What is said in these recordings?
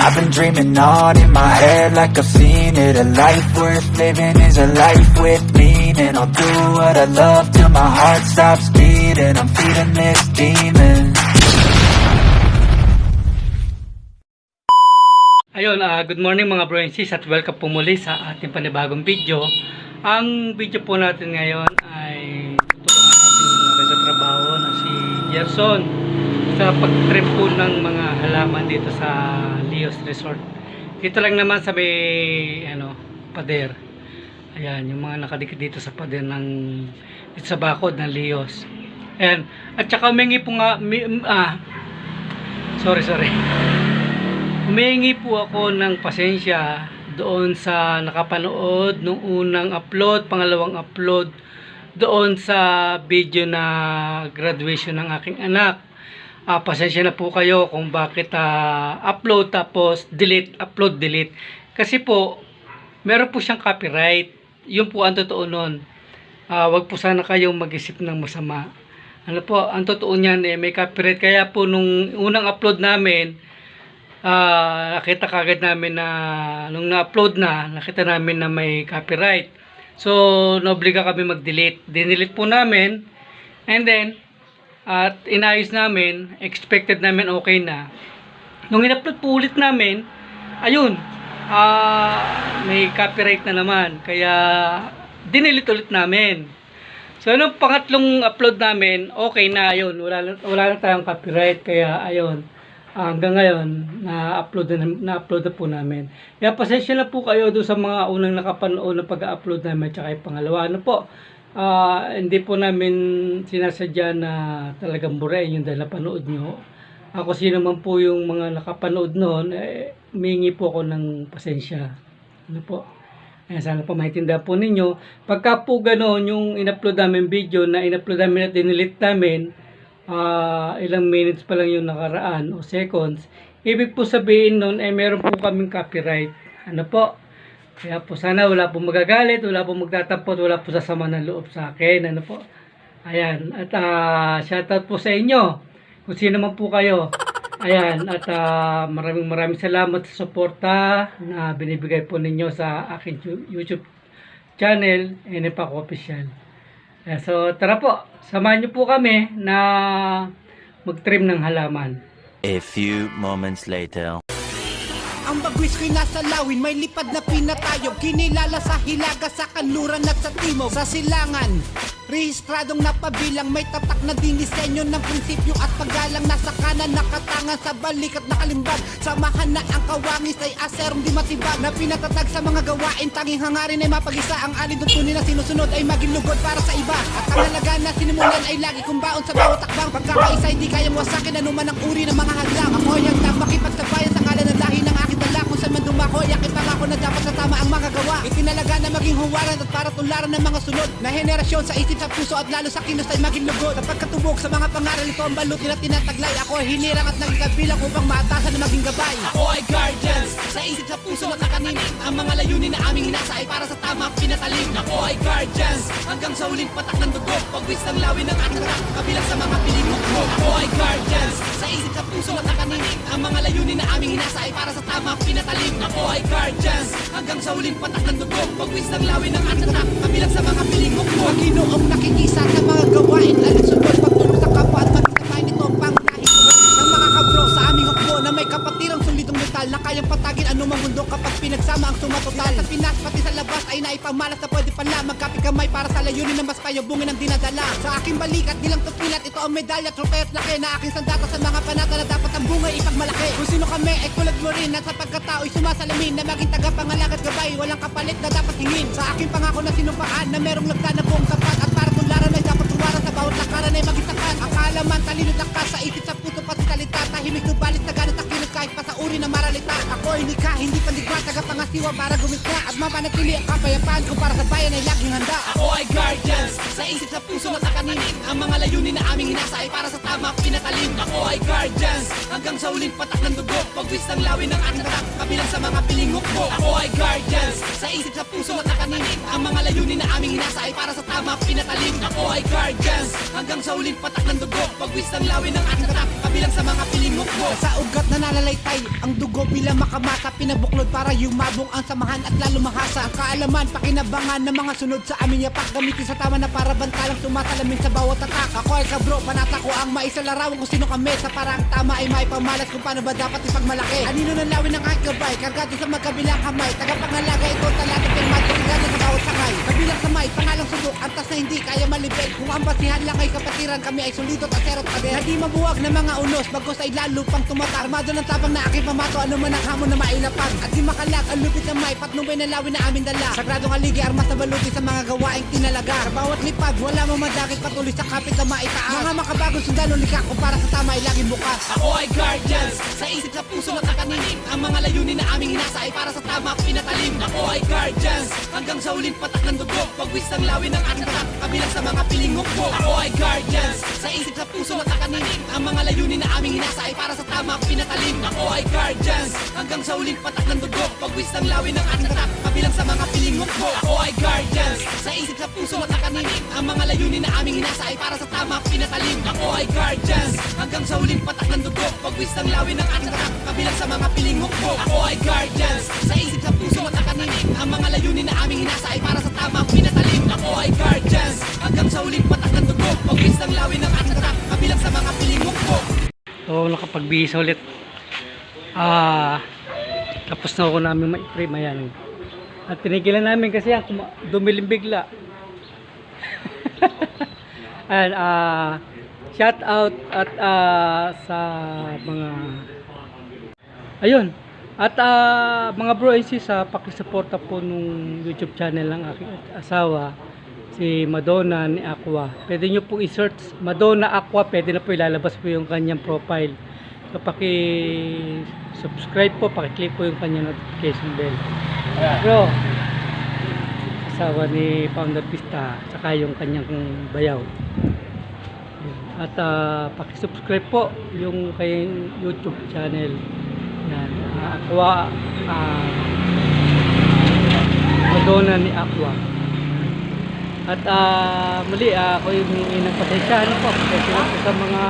I've been dreaming on in my head like I've seen it. A life worth living is a life with meaning. I'll do what I love till my heart stops beating. I'm feeding this demon. Ayun, good morning mga bro and sis at welcome po muli sa ating panibagong video. Ang video po natin ngayon ay tutulungan natin sa trabaho na si Gerson sa pag-trip po ng mga halaman dito sa Leo's Resort. Dito lang naman sa may pader. Ayan, yung mga nakadikit dito sa pader ng dito sa bakod ng Leo's. Ayan, at saka humingi po nga sorry. Humingi po ako ng pasensya doon sa nakapanood nung unang upload, pangalawang upload doon sa video na graduation ng aking anak. Pasensya na po kayo kung bakit upload tapos delete, upload, delete. Kasi po, meron po siyang copyright. Yun po ang totoo nun. Wag po sana kayong mag-isip ng masama. Ano po, ang totoo niyan may copyright. Kaya po nung unang upload namin, nakita kagad namin na nung na-upload nakita namin na may copyright. So, naobliga kami mag-delete. Dinelete po namin and then at inayos namin, expected namin okay na. Nung in-upload po ulit namin, ayun, may copyright na naman. Kaya dinelete ulit namin. So, nung pangatlong upload namin, okay na, ayun, wala na tayong copyright. Kaya ayun, hanggang ngayon na-upload na po namin. Kaya pasensya na po kayo doon sa mga unang nakapanood ng pag-upload namin at saka yung pangalawa. Hindi po namin sinasadya na talagang burain yung dahil napanood nyo. Ako sino man po yung mga nakapanood noon, humingi po ako ng pasensya. Sana po maintindihan po ninyo. Pagka po gano'n yung in-upload namin video na in-upload namin at dinelete namin, ilang minutes pa lang yung nakaraan o seconds, ibig po sabihin nun meron po kaming copyright. Kaya po sana wala po magagalit, wala po magtatampot, wala po sasama ng loob sa akin. Ayan, at shoutout po sa inyo kung sino man po kayo. Ayan, at maraming salamat sa suporta na binibigay po ninyo sa aking YouTube channel, NPAC Official. So tara po, samahan niyo po kami na mag-trim ng halaman. A few moments later. Ang bagwis ko'y nasa lawin, may lipad na pinatayog. Kinilala sa Hilaga, sa Kanluran at sa Timog. Sa Silangan, rehistradong napabilang. May tatak na dinisenyo ng prinsipyo at paggalang. Nasa kanan, nakatangan sa balik at nakalimbag. Samahan na ang kawangis ay aserong di matibag. Na pinatatag sa mga gawain, tanging hangarin ay mapag-isa. Ang alin tuntunin na sinusunod ay maging lugod para sa iba. At ang halaga na sinimulan ay lagi kong baon sa bawat takbang. Pagkakaisa hindi kayang wasakin, anuman ang uri ng mga hadlang. Ako ay hanggang makipagsabayan sa kalan ng lahi ng aking dala. Kung saan man dumako, yakin pangako na dapat sa tama ang mga gawa. Itinalaga na maging huwaran at para tularan ng mga sunod na henerasyon sa isip, sa puso at lalo sa kilos ay maging lugod. Sa pagkatubog sa mga pangaral, ito ang balutin at tinataglay. Ako ay hinirang at naging kabilang upang maatasan na maging gabay. Ako ay guardians, sa isip, sa puso at sa kaninig. Ang mga layunin na aming hinasa ay para sa tama pinatalim. Ako ay guardians, hanggang sa huling patak ng dugo. Pagwis ng lawin ng ating tatak, kabilang sa mga pilimok ko. Ako ay guardians, sa isip, sa puso at sa kaninig. Ang mga layunin na aming hinasa ay para sa tama pinatalim. Ako ay guardians, hanggang sa huling patak ng dugo. Pagwis ng lawin ng ating tatak, kabilang sa mga pilimok ko. Panginoong nakikisa sa mga gawain, alinsunod, pagtulong sa kapwa at magkakay nito ang pangunahin ng mga kabro sa aming hukbo na may kapatirang solidong metal na kayang patagin anumang mundo kapag pinagsama ang sumatotal. Sa Pinas pati sa labas ay naipamalas na pwede pala magkapit kamay para sa layunin na mas payabungin ang dinadala. Sa aking balikat, di lang tupilat, ito ang medalya, trofeo at laki na aking sandata sa mga panata na dapat ang bungay ipagmalaki. Kung sino kami ay kulad mo rin at sa pagkatao'y sumasalamin na maging tagapangalag at gabay, walang kapalit na dapat hingin. Sa aking pangako na sinumpaan na merong lagda na buong sapat at para tularan ay dapat tuwaran sa bawat lakaran ay maging tapat. Ang kaalaman, talino at lakas sa isip, sa puso pati salita, tahimik nubalit na ganit at kilos kahit pa sa uri na maralita. Ako ay likha, hindi pandigma, tagapangasiwa para gumita at mapanatili ang kapayapaan ko para sa bayan ay laging handa. Ako ay guardians, sa isip sa puso at sa kanin. Ang mga layunin na aming hinasa ay para sa tama pinatalim. Ako ay guardians, hanggang sa uling patak ng dugo. Pagwis ng lawin ng ating tatak, kabilang sa mga pilingok ko. Ako ay guardians, sa isip sa puso at sa kanin. Ang mga layunin na aming hinasa ay para sa tama pinatalim. Ako ay guardians, hanggang sa uling patak ng dugo. Pagwis ng lawin ng ating tatak, kabilang sa mga pilingok ko. Sa ugat na nalalaytay, ang dugo bilang makamasa. Pinabuklod para yumabong ang samahan at lalo mahasa. Ang kaalaman, pakinabangan ng mga sunod sa aming yapak. Gamitin sa tama na para bantalang sumasalamin sa bawat atak. Ako ay kabro, panata ko ang maisalarawan kung sino kami. Sa parang tama ay maipamalas kung paano ba dapat ipagmalaki. Anino ng lawin ng aking gabay, kargado sa magkabilang kamay. Tagapangalaga ito talaga pirmado, regalo sa bawat sakay. Kabilang kamay, pangalang subok, antas na hindi kaya malibig. Kung ang basihan lang ay kapatiran, kami ay solidot at serot pader. Hindi mabuwag na mga unos, bagos ay lalo pang tumata. Armado ng tapang na aking pamato, ano man ang hamon na mailapag. At di makalag, ang lupit na may patnubay ng lawin na amin dala. Sagradong aligi, armas na baluti sa mga gawaing tinalaga. Sa bawat lipad, wala mamadagit patuloy sa kapit na maitaas. Mga makabagong sundalo, likak ko para sa tama ay laging bukas. Ako ay guardians, sa isip sa puso at nakaninig. Ang mga layunin na aming hinasa ay para sa tama pinatalim. Ako ay guardians, hanggang sa uling patak ng dugo. Pagwis ng lawin ng ating tatak, kabilang sa mga pilingok ko. Ako ay guardians, sa isip sa puso at nakaninig. Ang mga layunin na aming hinasa ay para sa tama pinatalim. Ako ay guardians, hanggang sa uling patak ng dugo. Pagwis ng lawin ng ating tatak, kabilang sa mga pilingok ko. Ako ay guardians, sa isip sa puso at nakaninig. Ang mga layunin na aming hinasa ay para sa tama pinatalim. Ako ay guardians, hanggang sa uling patak ng dugo. Pagwis ng lawin ng ating tatak, kabilang sa mga pilingok ko. Ako ay guardians, sa isip sa puso at nakaninig. Ang mga layunin na aming hinasa ay para sa tama pinatalim. Ako ay guardians, hanggang sa uling patak ng dugo. Pagwis ng lawin ng ating tatak, kabilang sa mga pilingok ko. So nakapagbihis ulit. Tapos na ako namin ma-frame, ayan. At tinigilan namin kasi yan dumilim bigla. Ayan, shout out at sa mga ayun. At mga bro and sis, pakisuporta po nung YouTube channel ng aking asawa, si Madonna ni Aqua. Pwede nyo po i-search Madonna Aqua, pwede na po ilalabas po yung kanyang profile. So paki-subscribe po, paki-click po yung kanyang notification bell. Bro, asawa ni Founder Pista, saka yung kanyang bayaw. At paki-subscribe po yung kanyang YouTube channel. Yan, Aqua, Madonna ni Aqua. At muli, ako yung hihingi ng pasensya. Ano po, pasensya po sa mga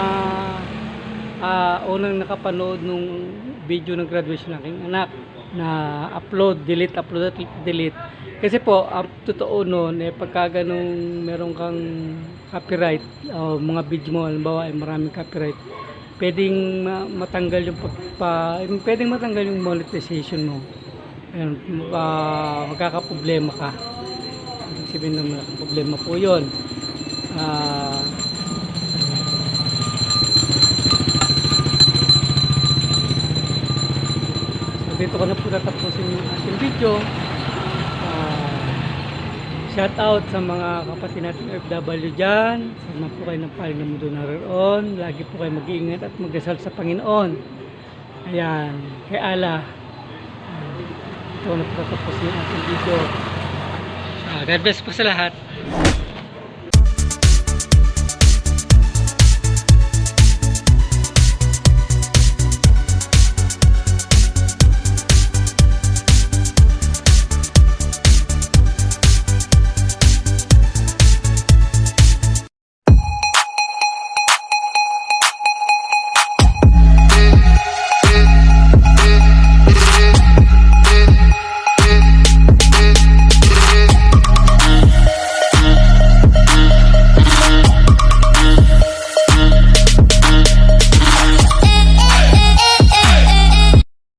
unang nakapanood nung video ng graduation ng aking anak na upload, delete, kasi po ang totoo nun pagka ganung meron kang copyright o mga video mo, halimbawa ay maraming copyright, pwedeng matanggal yung pwedeng matanggal yung monetization mo. Ayun, magkakaproblema ka. Ibig sabihin na malaking problema po yun. Dito ko na po tatapusin yung ating video. Shout out sa mga kapatid natin FW dyan. Sana po kayo ng paling na mundo naroon. Lagi po kayo mag-iingat at magdasal sa Panginoon. Ayan, kay Allah. Dito ko na po tatapusin yung ating video. God bless po sa lahat.